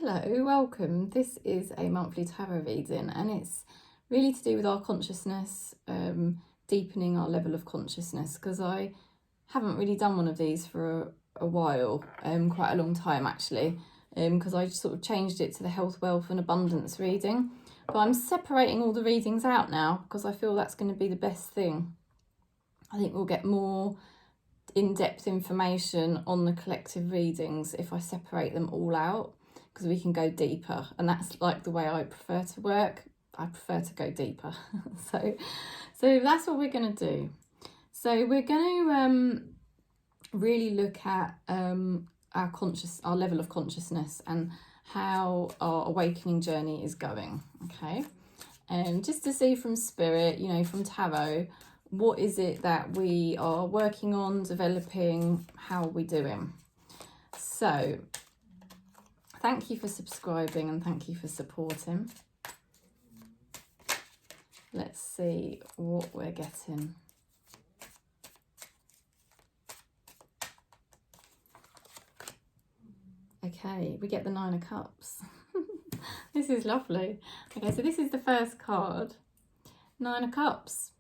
Hello, welcome. This is a monthly tarot reading and it's really to do with our consciousness, deepening our level of consciousness, because I haven't really done one of these for a while, quite a long time actually, because I sort of changed it to the health, wealth and abundance reading. But I'm separating all the readings out now because I feel that's going to be the best thing. I think we'll get more in-depth information on the collective readings if I separate them all out, because we can go deeper, and that's like the way I prefer to work. I prefer to go deeper. so that's what we're going to do. So we're going to really look at our level of consciousness and how our awakening journey is going. Okay, and just to see from spirit, from tarot, what is it that we are working on, developing, how are we doing? So thank you for subscribing and thank you for supporting. Let's see what we're getting. Okay, we get the Nine of Cups. This is lovely. Okay, so this is the first card. Nine of Cups.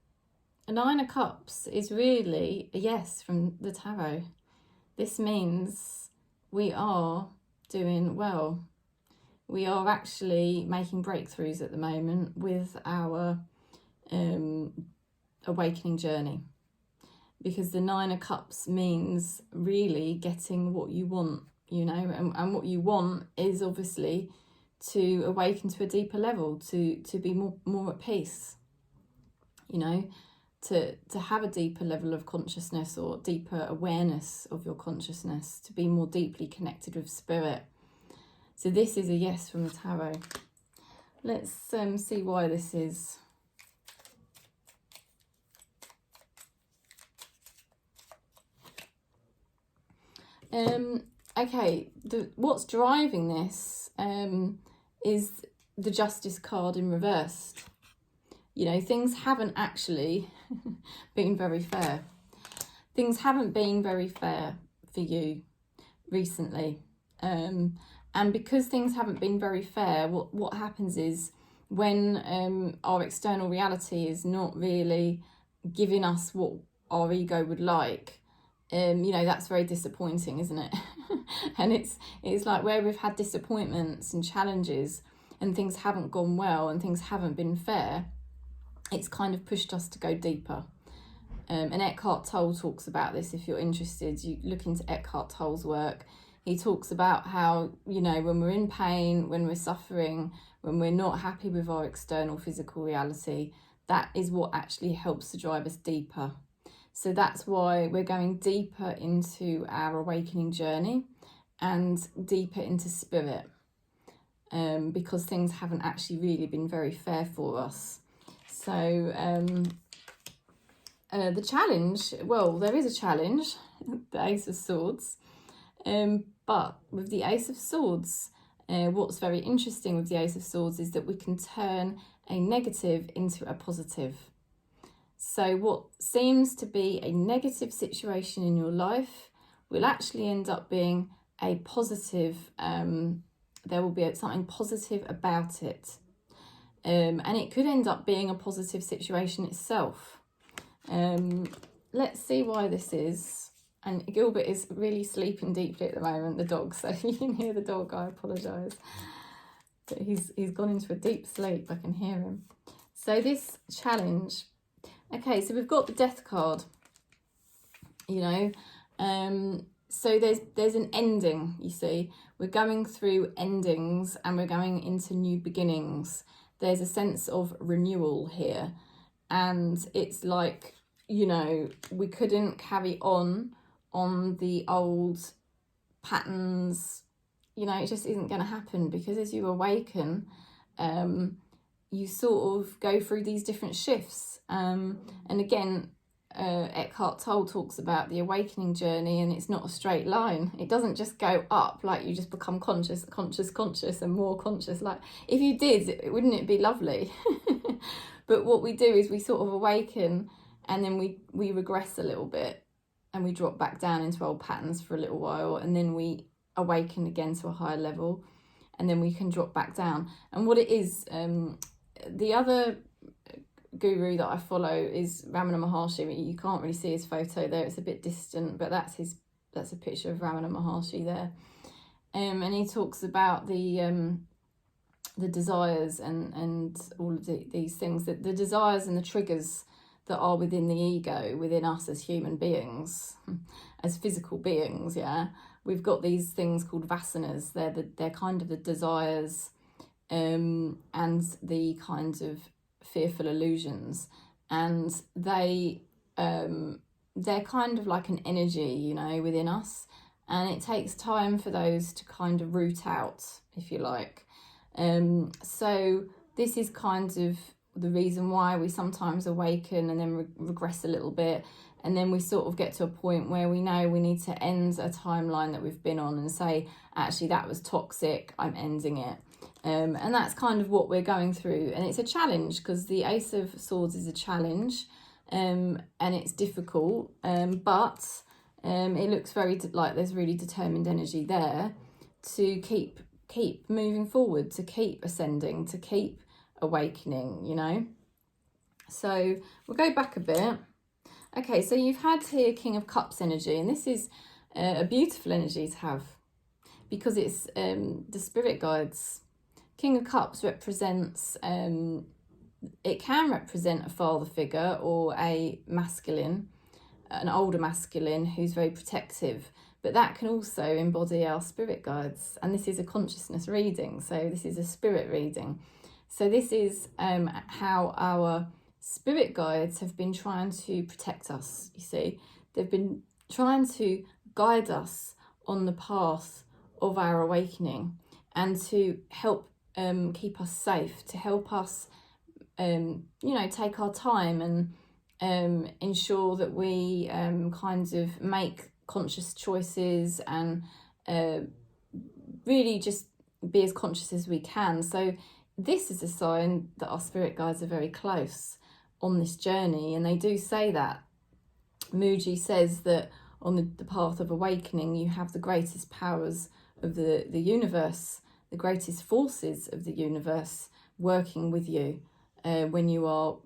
A Nine of Cups is really a yes from the tarot. This means we are doing well. We are actually making breakthroughs at the moment with our awakening journey, because the Nine of Cups means really getting what you want, and what you want is obviously to awaken to a deeper level, to be more at peace, to have a deeper level of consciousness or deeper awareness of your consciousness, to be more deeply connected with spirit. So this is a yes from the tarot. Let's see why this is. Okay, what's driving this is the Justice card in reversed. Things haven't actually been very fair. Things haven't been very fair for you recently. And because things haven't been very fair, what happens is when our external reality is not really giving us what our ego would like, that's very disappointing, isn't it? And it's like where we've had disappointments and challenges and things haven't gone well and things haven't been fair, it's kind of pushed us to go deeper. And Eckhart Tolle talks about this. If you're interested, you look into Eckhart Tolle's work. He talks about how, when we're in pain, when we're suffering, when we're not happy with our external physical reality, that is what actually helps to drive us deeper. So that's why we're going deeper into our awakening journey and deeper into spirit, because things haven't actually really been very fair for us. So the challenge, well, there is a challenge, the Ace of Swords, but with the Ace of Swords, what's very interesting with the Ace of Swords is that we can turn a negative into a positive. So what seems to be a negative situation in your life will actually end up being a positive, there will be something positive about it. And it could end up being a positive situation itself. Let's see why this is. And Gilbert is really sleeping deeply at the moment, the dog, so if you can hear the dog, I apologise. But he's gone into a deep sleep, I can hear him. So this challenge, okay, so we've got the Death card, so there's an ending, you see. We're going through endings and we're going into new beginnings. There's a sense of renewal here, and it's like, we couldn't carry on the old patterns, it just isn't going to happen, because as you awaken, you sort of go through these different shifts. And again, Eckhart Tolle talks about the awakening journey, and it's not a straight line. It doesn't just go up, like you just become conscious and more conscious. Like if you did, wouldn't it be lovely? But what we do is we sort of awaken, and then we regress a little bit and we drop back down into old patterns for a little while, and then we awaken again to a higher level. and then we can drop back down. And what it is, the other guru that I follow is Ramana Maharishi. You can't really see his photo there, it's a bit distant, but that's a picture of Ramana Maharishi there. And he talks about the desires and all of these things, that the desires and the triggers that are within the ego, within us as human beings, as physical beings, yeah. We've got these things called vasanas. They're kind of the desires and the kinds of fearful illusions, and they're kind of like an energy, you know, within us, and it takes time for those to kind of root out, if you like. So this is kind of the reason why we sometimes awaken and then regress a little bit, and then we sort of get to a point where we know we need to end a timeline that we've been on and say, actually, that was toxic, I'm ending it. And that's kind of what we're going through, and it's a challenge, because the Ace of Swords is a challenge, and it's difficult, but it looks very like there's really determined energy there to keep moving forward, to keep ascending, to keep awakening, you know. So we'll go back a bit. Okay, so you've had here King of Cups energy, and this is a beautiful energy to have, because it's the spirit guides. King of Cups represents, it can represent a father figure or a masculine, an older masculine who's very protective, but that can also embody our spirit guides. And this is a consciousness reading, so this is a spirit reading. So this is how our spirit guides have been trying to protect us, you see. They've been trying to guide us on the path of our awakening, and to help keep us safe, to help us, you know, take our time and ensure that we kind of make conscious choices and really just be as conscious as we can. So this is a sign that our spirit guides are very close on this journey, and they do say that. Mooji says that on the path of awakening, you have the greatest powers of the universe, the greatest forces of the universe working with you when you are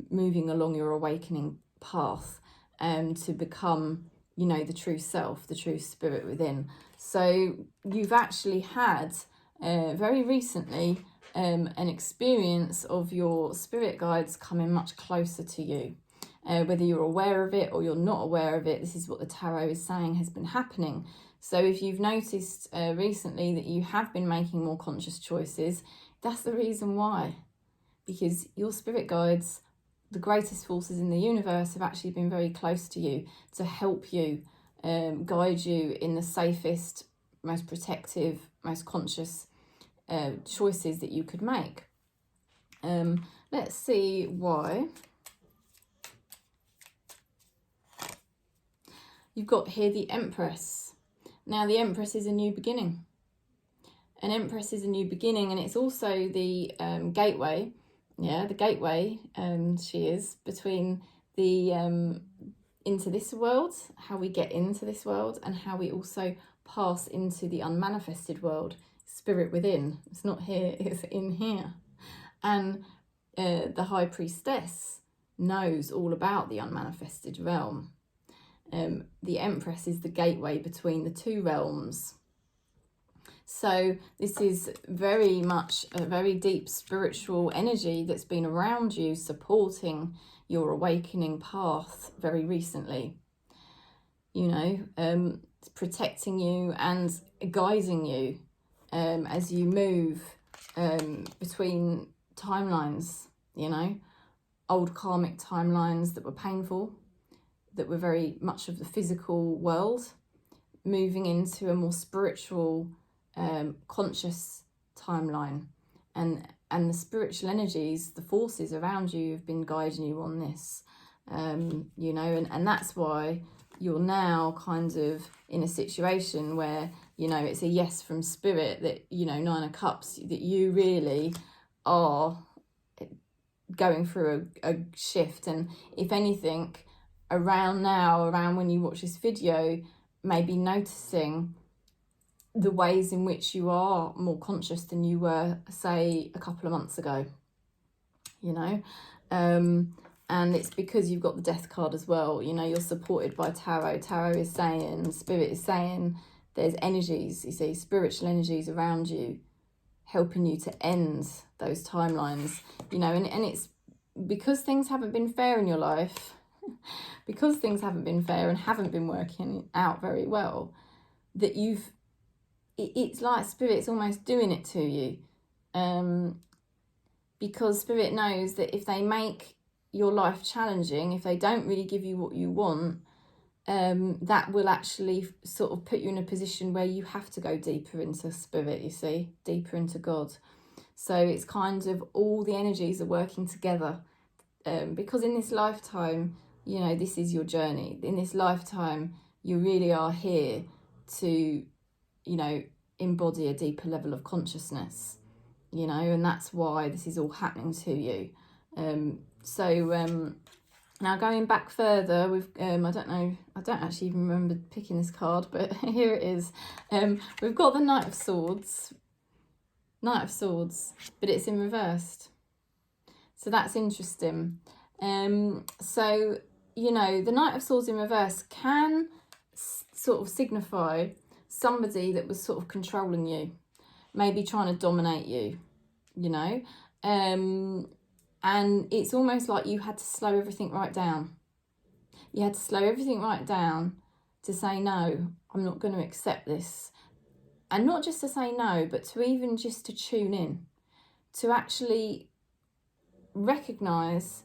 moving along your awakening path, to become, you know, the true self, the true spirit within. So you've actually had very recently an experience of your spirit guides coming much closer to you. Whether you're aware of it or you're not aware of it, this is what the tarot is saying has been happening. So if you've noticed recently that you have been making more conscious choices, that's the reason why. Because your spirit guides, the greatest forces in the universe, have actually been very close to you to help you, guide you in the safest, most protective, most conscious choices that you could make. Let's see why. You've got here the Empress. Now, the Empress is a new beginning. An Empress is a new beginning, and it's also the gateway. Yeah, the gateway she is between the into this world, how we get into this world, and how we also pass into the unmanifested world, spirit within. It's not here, it's in here. And the High Priestess knows all about the unmanifested realm. The Empress is the gateway between the two realms. So this is very much a very deep spiritual energy that's been around you, supporting your awakening path very recently. You know, protecting you and guiding you as you move between timelines, you know, old karmic timelines that were painful, that were very much of the physical world, moving into a more spiritual, conscious timeline, and the spiritual energies, the forces around you have been guiding you on this, you know, and that's why you're now kind of in a situation where, you know, it's a yes from spirit that, you know, Nine of Cups, that you really are going through a shift. And if anything, around when you watch this video, maybe noticing the ways in which you are more conscious than you were, say, a couple of months ago, you know. And it's because you've got the Death card as well. You know, you're supported by Tarot. Tarot is saying, Spirit is saying, there's energies, you see, spiritual energies around you helping you to end those timelines, you know. And it's because things haven't been fair in your life, because things haven't been fair and haven't been working out very well, that it's like Spirit's almost doing it to you. Because Spirit knows that if they make your life challenging, if they don't really give you what you want, that will actually sort of put you in a position where you have to go deeper into Spirit, you see, deeper into God. So it's kind of all the energies are working together, because in this lifetime, you know, this is your journey. In this lifetime, you really are here to, you know, embody a deeper level of consciousness, you know, and that's why this is all happening to you. Now going back further with, I don't actually even remember picking this card, but here it is. We've got the Knight of Swords, but it's in reversed. So that's interesting. So, you know, the Knight of Swords in reverse can sort of signify somebody that was sort of controlling you, maybe trying to dominate you, you know. And it's almost like you had to slow everything right down. You had to slow everything right down to say, no, I'm not going to accept this. And not just to say no, but to even just to tune in, to actually recognise,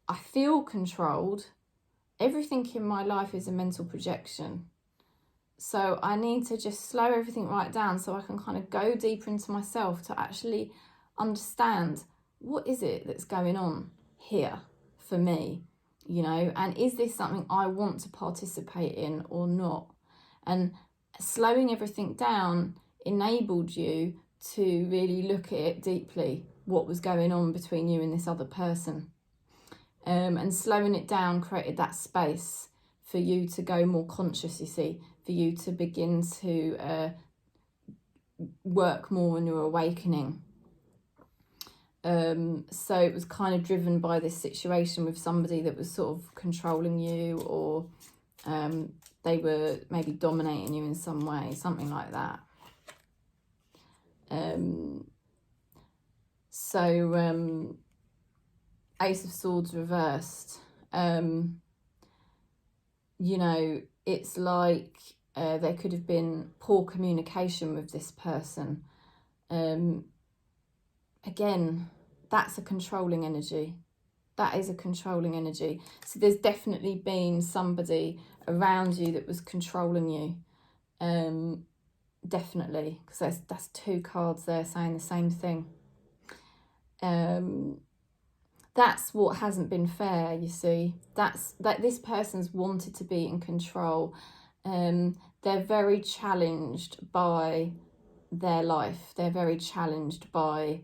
I feel controlled. Everything in my life is a mental projection. So I need to just slow everything right down so I can kind of go deeper into myself to actually understand, what is it that's going on here for me, you know, and is this something I want to participate in or not? And slowing everything down enabled you to really look at it deeply, what was going on between you and this other person. And slowing it down created that space for you to go more conscious, you see, for you to begin to work more on your awakening. So it was kind of driven by this situation with somebody that was sort of controlling you, or they were maybe dominating you in some way, something like that. Ace of Swords reversed. You know, it's like there could have been poor communication with this person. Again, that's a controlling energy. That is a controlling energy. So there's definitely been somebody around you that was controlling you. Definitely, because that's two cards there saying the same thing. That's what hasn't been fair, you see. That this person's wanted to be in control. They're very challenged by their life. They're very challenged by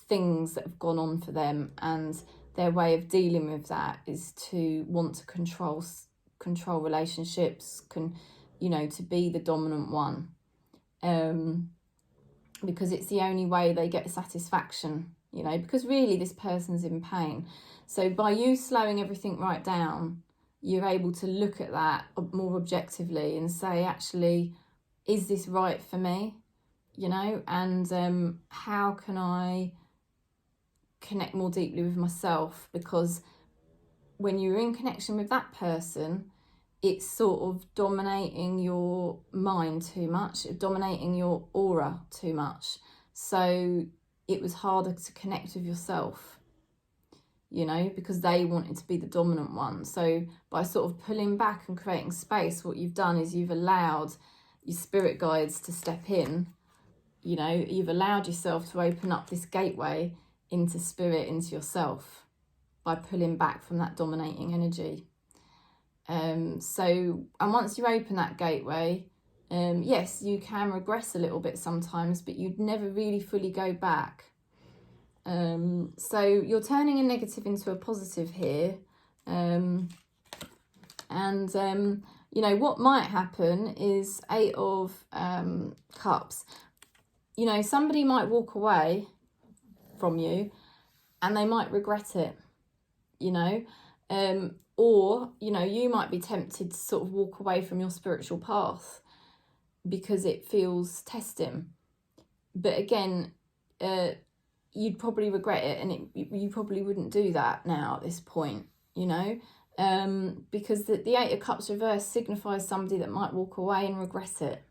things that have gone on for them, and their way of dealing with that is to want to control relationships, you know, to be the dominant one, because it's the only way they get satisfaction, you know, because really this person's in pain. So by you slowing everything right down, you're able to look at that more objectively and say, actually, is this right for me, you know, and how can I connect more deeply with myself? Because when you're in connection with that person, it's sort of dominating your mind too much, dominating your aura too much. So it was harder to connect with yourself, you know, because they wanted to be the dominant one. So by sort of pulling back and creating space, what you've done is you've allowed your spirit guides to step in, you know, you've allowed yourself to open up this gateway into spirit, into yourself, by pulling back from that dominating energy. And once you open that gateway, yes, you can regress a little bit sometimes, but you'd never really fully go back. So you're turning a negative into a positive here. You You know, what might happen is 8 of Cups. You know, somebody might walk away from you and they might regret it, you know. Or, you know, you might be tempted to sort of walk away from your spiritual path because it feels testing. But again, you'd probably regret it, and you probably wouldn't do that now at this point, you know. Because the 8 of Cups reverse signifies somebody that might walk away and regret it.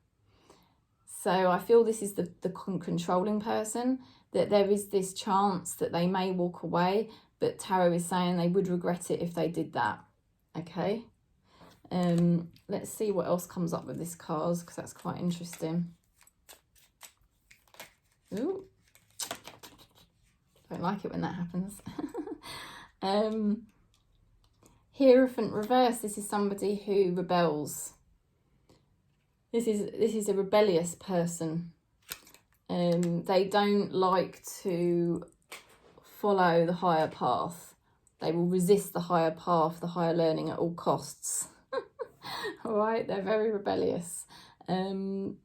So I feel this is the controlling person, that there is this chance that they may walk away, but Tarot is saying they would regret it if they did that. Okay. Let's see what else comes up with this card, because that's quite interesting. Ooh. Don't like it when that happens. Hierophant reverse. This is somebody who rebels. This is a rebellious person. They don't like to follow the higher path. They will resist the higher path, the higher learning at all costs. All right, they're very rebellious. You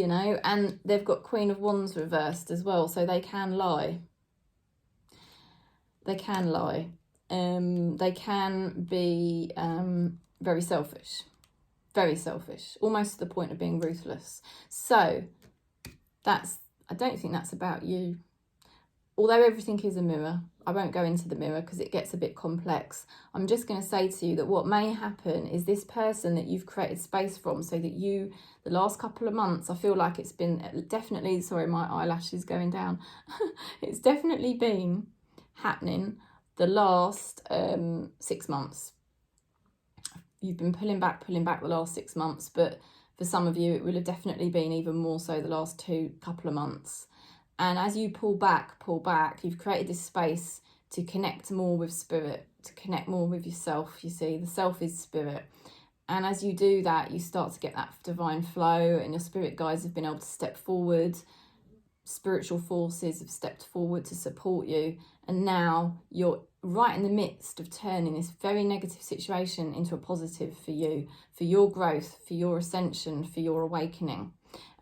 know, and they've got Queen of Wands reversed as well, so they can lie. They can lie. They can be very selfish. Very selfish, almost to the point of being ruthless. So I don't think that's about you. Although everything is a mirror, I won't go into the mirror because it gets a bit complex. I'm just going to say to you that what may happen is this person that you've created space from, so that you, the last couple of months, I feel like it's been definitely, sorry, my eyelash is going down. It's definitely been happening the last 6 months. You've been pulling back the last 6 months, but for some of you, it will have definitely been even more so the last couple of months. And as you pull back, you've created this space to connect more with spirit, to connect more with yourself. You see, the self is spirit. And as you do that, you start to get that divine flow, and your spirit guides have been able to step forward. Spiritual forces have stepped forward to support you. And now you're right in the midst of turning this very negative situation into a positive for you, for your growth, for your ascension, for your awakening.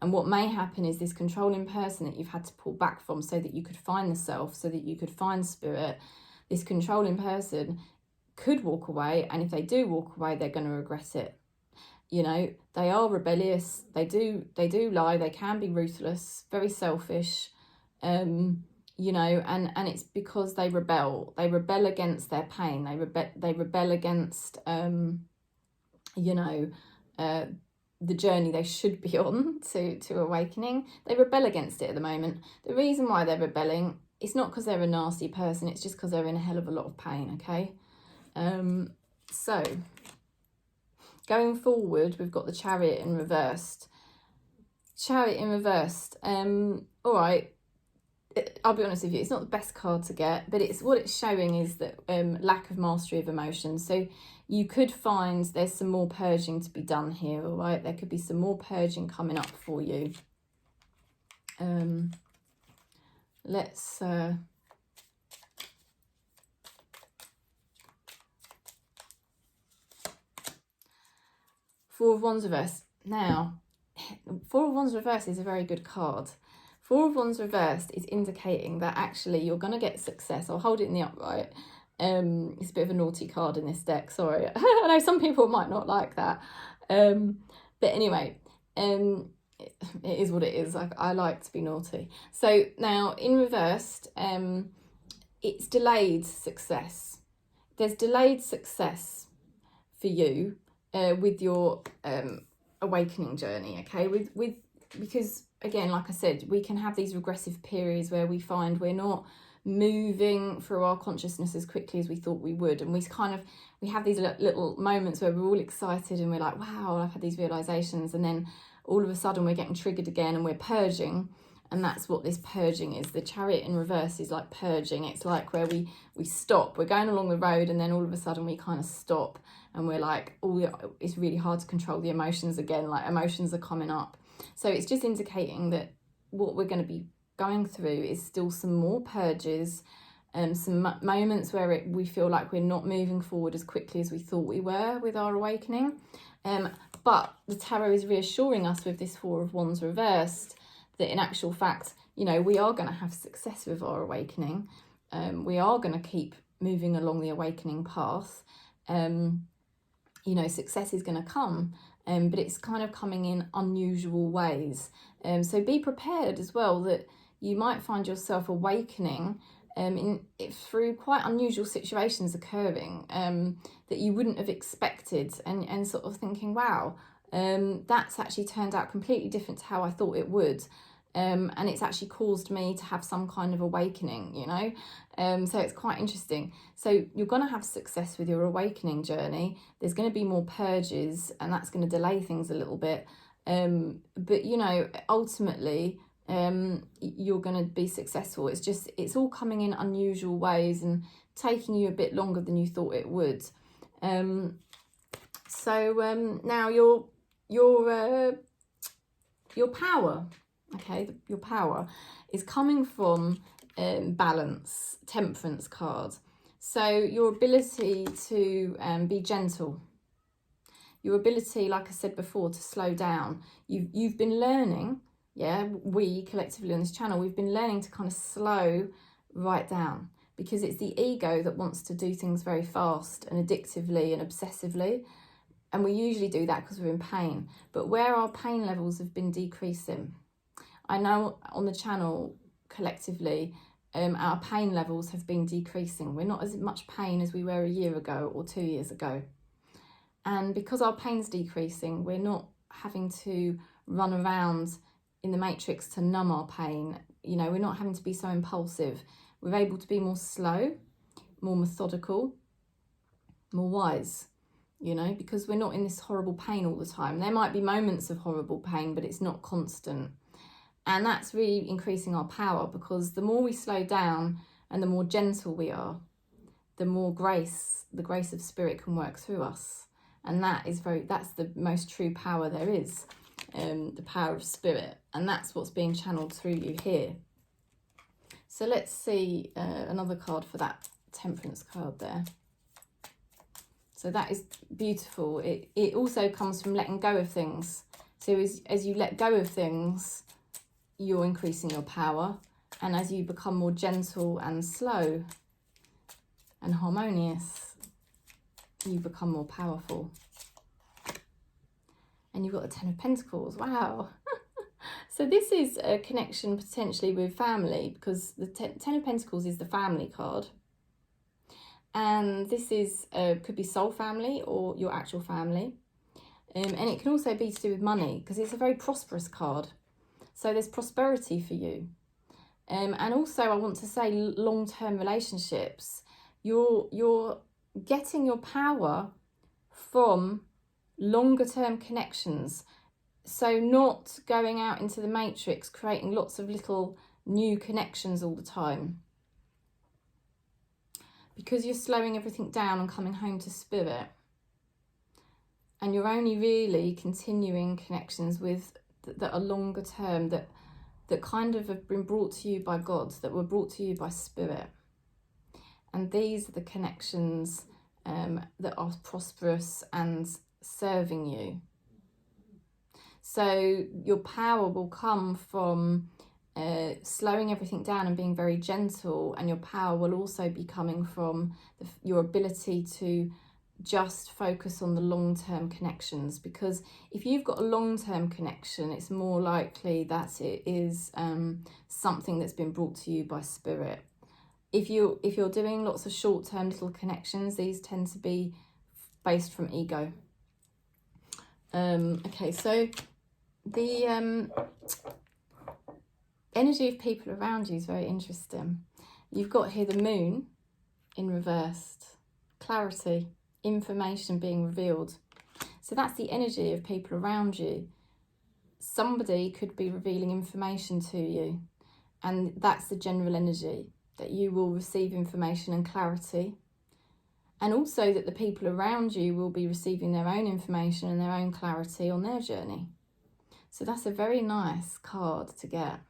And what may happen is this controlling person that you've had to pull back from so that you could find the self, so that you could find spirit, this controlling person could walk away, and if they do walk away, they're going to regret it. You know, they are rebellious, they do lie, they can be ruthless, very selfish, you know, and it's because they rebel against their pain, they rebel against, you know, the journey they should be on to awakening. They rebel against it at the moment. The reason why they're rebelling, it's not because they're a nasty person, it's just because they're in a hell of a lot of pain, okay? So, going forward, we've got the Chariot in reversed. Chariot in reversed. All right, I'll be honest with you, it's not the best card to get, but what it's showing is that lack of mastery of emotions. So you could find there's some more purging to be done here, all right? There could be some more purging coming up for you. Let's... Four of Wands reversed. Now, Four of Wands reversed is a very good card. Four of Wands reversed is indicating that actually you're going to get success. I'll hold it in the upright. It's a bit of a naughty card in this deck, sorry. I know some people might not like that. But anyway, it is what it is. I like to be naughty. So now in reversed, it's delayed success. There's delayed success for you with your awakening journey, okay? Because again, like I said, we can have these regressive periods where we find we're not moving through our consciousness as quickly as we thought we would, and we have these little moments where we're all excited and we're like, wow, I've had these realizations, and then all of a sudden we're getting triggered again and we're purging. And that's what this purging is. The Chariot in reverse is like purging. It's like where we stop, we're going along the road, and then all of a sudden we kind of stop and we're like, oh, it's really hard to control the emotions again, like emotions are coming up. So it's just indicating that what we're going to be going through is still some more purges, some moments where we feel like we're not moving forward as quickly as we thought we were with our awakening. But the tarot is reassuring us with this Four of Wands reversed that in actual fact, you know, we are going to have success with our awakening. We are going to keep moving along the awakening path. You know, success is going to come, but it's kind of coming in unusual ways. So be prepared as well that you might find yourself awakening through quite unusual situations occurring that you wouldn't have expected, and sort of thinking, wow, that's actually turned out completely different to how I thought it would. And it's actually caused me to have some kind of awakening, you know. So it's quite interesting. So you're going to have success with your awakening journey. There's going to be more purges, and that's going to delay things a little bit. But, you know, ultimately, you're going to be successful. It's all coming in unusual ways and taking you a bit longer than you thought it would. Now your power. Okay, your power is coming from balance, temperance card. So your ability to be gentle, your ability, like I said before, to slow down. You've been learning, yeah, we collectively on this channel, we've been learning to kind of slow right down, because it's the ego that wants to do things very fast and addictively and obsessively. And we usually do that because we're in pain. But where our pain levels have been decreasing, I know on the channel collectively, our pain levels have been decreasing. We're not as much pain as we were a year ago or 2 years ago. And because our pain's decreasing, we're not having to run around in the matrix to numb our pain. You know, we're not having to be so impulsive. We're able to be more slow, more methodical, more wise, you know, because we're not in this horrible pain all the time. There might be moments of horrible pain, but it's not constant. And that's really increasing our power, because the more we slow down and the more gentle we are, the more the grace of spirit can work through us. And that's the most true power there is, the power of spirit. And that's what's being channeled through you here. So let's see another card for that temperance card there. So that is beautiful. It also comes from letting go of things. So as you let go of things, you're increasing your power, and as you become more gentle and slow and harmonious, you become more powerful. And you've got the Ten of Pentacles. Wow. So this is a connection potentially with family, because the Ten of Pentacles is the family card, and this is could be soul family or your actual family, and it can also be to do with money, because it's a very prosperous card. So there's prosperity for you. And also I want to say long-term relationships. You're getting your power from longer-term connections. So not going out into the matrix, creating lots of little new connections all the time. Because you're slowing everything down and coming home to spirit. And you're only really continuing connections with that are longer term, that kind of have been brought to you by God, that were brought to you by spirit. And these are the connections that are prosperous and serving you. So your power will come from slowing everything down and being very gentle, and your power will also be coming from your ability to just focus on the long-term connections, because if you've got a long-term connection, it's more likely that it is something that's been brought to you by spirit. If you're doing lots of short-term little connections, these tend to be based from ego. Okay, so the energy of people around you is very interesting. You've got here the moon in reversed, clarity, information being revealed. So that's the energy of people around you. Somebody could be revealing information to you, and that's the general energy, that you will receive information and clarity, and also that the people around you will be receiving their own information and their own clarity on their journey. So that's a very nice card to get.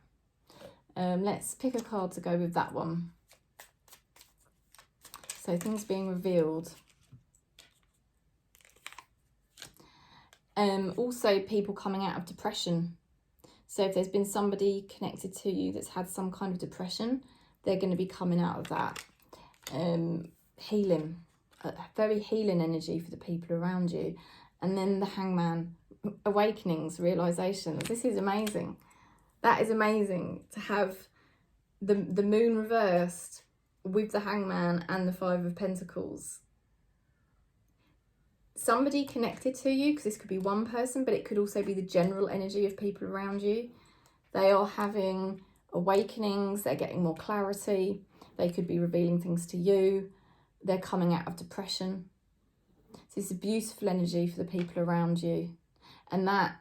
Let's pick a card to go with that one. So things being revealed. Also people coming out of depression. So if there's been somebody connected to you that's had some kind of depression, they're going to be coming out of that. Healing, a very healing energy for the people around you. And then the Hangman, awakenings, realizations. This is amazing. That is amazing to have the moon reversed with the Hangman and the Five of Pentacles. Somebody connected to you, because this could be one person, but it could also be the general energy of people around you. They are having awakenings, they're getting more clarity, they could be revealing things to you, they're coming out of depression. So it's a beautiful energy for the people around you. And that,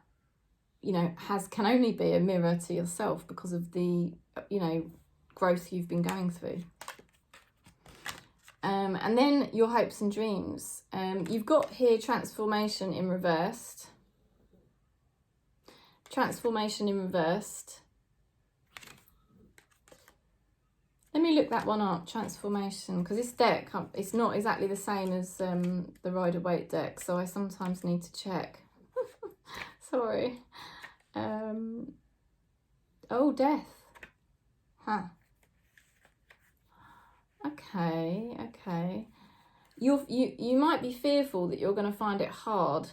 you know, can only be a mirror to yourself because of the, you know, growth you've been going through. And then your hopes and dreams. You've got here transformation in reversed. Transformation in reversed. Let me look that one up, transformation, because this deck, it's not exactly the same as the Rider-Waite deck, so I sometimes need to check. Sorry. Oh, death. Huh. Okay. You might be fearful that you're going to find it hard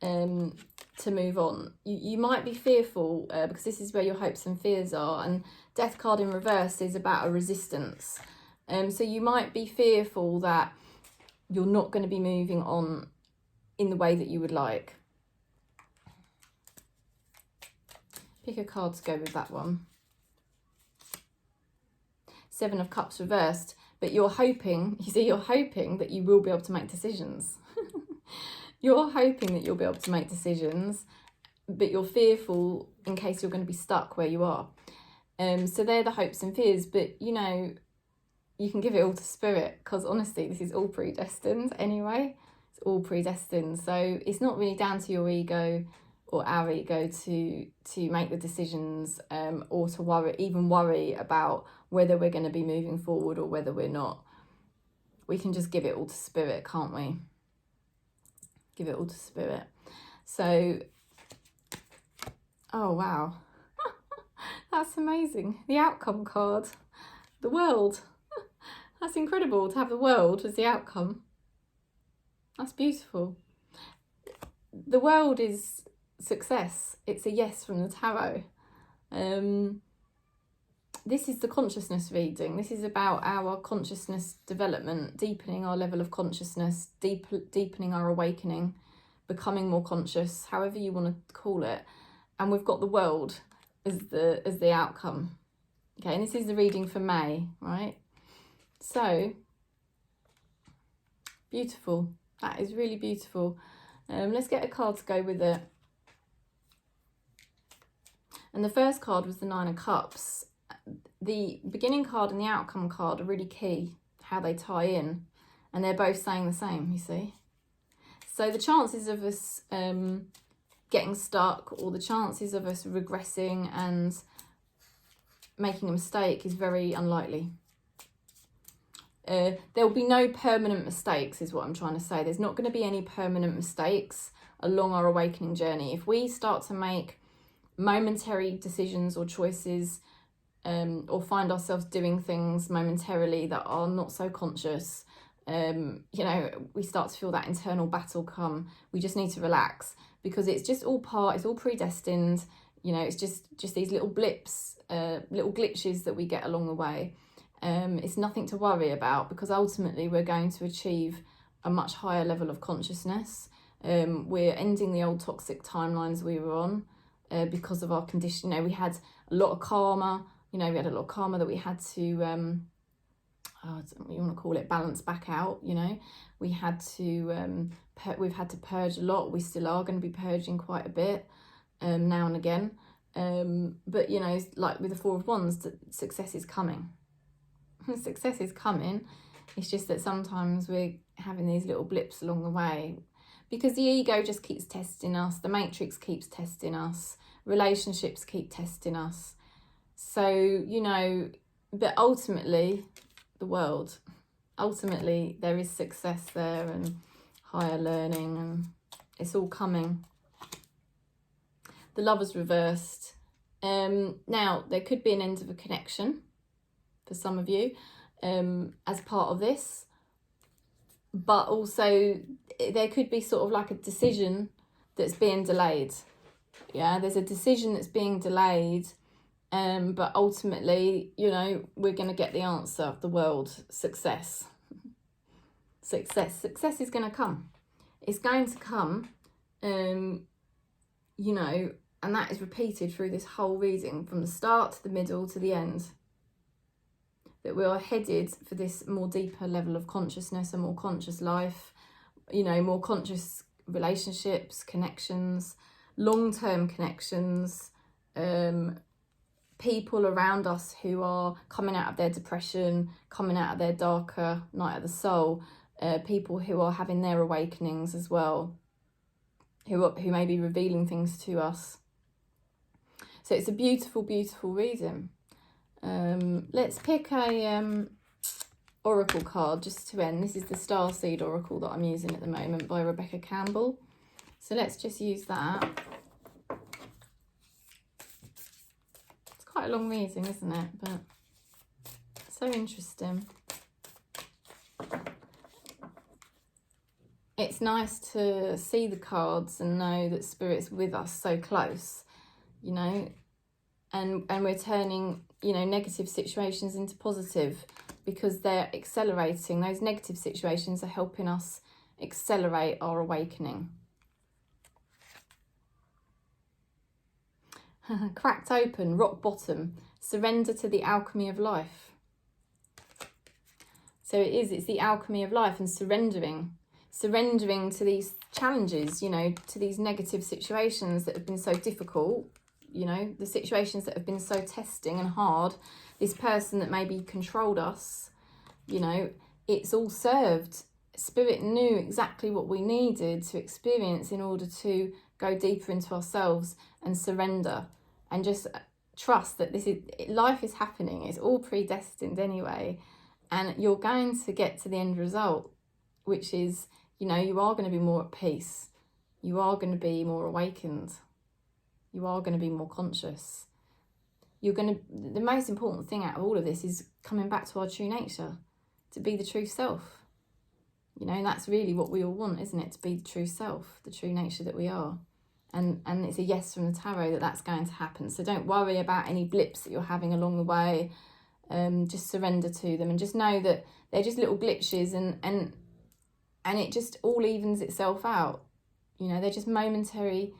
to move on. You might be fearful because this is where your hopes and fears are, and Death card in reverse is about a resistance. So you might be fearful that you're not going to be moving on in the way that you would like. Pick a card to go with that one. Seven of Cups reversed, but you're hoping, you see, you're hoping that you will be able to make decisions. You're hoping that you'll be able to make decisions, but you're fearful in case you're going to be stuck where you are. So they're the hopes and fears, but you know, you can give it all to spirit, because honestly, this is all predestined anyway. It's all predestined. So it's not really down to your ego or our ego to make the decisions or to worry about whether we're going to be moving forward or whether we're not. We can just give it all to spirit, can't we? Give it all to spirit. So, oh wow. That's amazing. The outcome card. The world. That's incredible to have the world as the outcome. That's beautiful. The world is success. It's a yes from the tarot. This is the consciousness reading. This is about our consciousness development, deepening our level of consciousness, deepening our awakening, becoming more conscious, however you want to call it. And we've got the world as the outcome. Okay, and this is the reading for May, right? So beautiful. That is really beautiful. Let's get a card to go with it. And the first card was the Nine of Cups. The beginning card and the outcome card are really key, how they tie in. And they're both saying the same, you see. So the chances of us getting stuck, or the chances of us regressing and making a mistake, is very unlikely. There will be no permanent mistakes, is what I'm trying to say. There's not going to be any permanent mistakes along our awakening journey. If we start to make momentary decisions or choices, or find ourselves doing things momentarily that are not so conscious, you know, we start to feel that internal battle come. We just need to relax, because it's just all it's all predestined. You know, it's just these little blips, little glitches that we get along the way. It's nothing to worry about, because ultimately we're going to achieve a much higher level of consciousness. We're ending the old toxic timelines we were on because of our condition. You know, we had a lot of karma. You know, we had a lot of karma that we had to, you want to call it, balance back out. You know, we had to, we've had to purge a lot. We still are going to be purging quite a bit now and again. But, you know, like with the Four of Wands, success is coming. Success is coming. It's just that sometimes we're having these little blips along the way, because the ego just keeps testing us. The matrix keeps testing us. Relationships keep testing us. So, you know, but ultimately, the world, ultimately there is success there and higher learning, and it's all coming. The Lover's reversed. Now, there could be an end of a connection for some of you as part of this. But also there could be sort of like a decision that's being delayed. Yeah, there's a decision that's being delayed. But ultimately, you know, we're going to get the answer. The world, success. Success is going to come. It's going to come, you know, and that is repeated through this whole reading, from the start to the middle to the end. That we are headed for this more deeper level of consciousness, a more conscious life, you know, more conscious relationships, connections, long-term connections, people around us who are coming out of their depression, coming out of their darker night of the soul, people who are having their awakenings as well, who may be revealing things to us. So it's a beautiful, beautiful reading. Let's pick a oracle card just to end. This is the Starseed Oracle that I'm using at the moment by Rebecca Campbell. So let's just use that. It's quite a long reading, isn't it? But so interesting. It's nice to see the cards and know that Spirit's with us so close, you know, and we're turning, you know, negative situations into positive, because they're accelerating. Those negative situations are helping us accelerate our awakening. Cracked open, rock bottom, surrender to the alchemy of life. So it's the alchemy of life, and surrendering to these challenges, you know, to these negative situations that have been so difficult, you know, the situations that have been so testing and hard, this person that maybe controlled us, you know, it's all served. Spirit knew exactly what we needed to experience in order to go deeper into ourselves and surrender, and just trust that life is happening. It's all predestined anyway, and you're going to get to the end result, which is, you know, you are going to be more at peace. You are going to be more awakened. You are going to be more conscious. The most important thing out of all of this is coming back to our true nature, to be the true self. You know, that's really what we all want, isn't it? To be the true self, the true nature that we are. And it's a yes from the tarot that that's going to happen. So don't worry about any blips that you're having along the way. Just surrender to them, and just know that they're just little glitches, and it just all evens itself out. You know, they're just momentary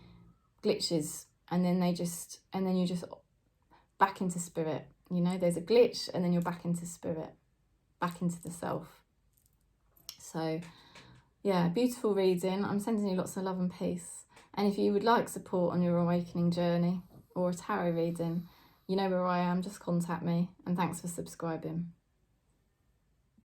glitches, and then you just back into spirit. You know, there's a glitch, and then you're back into spirit, back into the self. So yeah, beautiful reading. I'm sending you lots of love and peace. And if you would like support on your awakening journey or a tarot reading, you know where I am. Just contact me, and thanks for subscribing.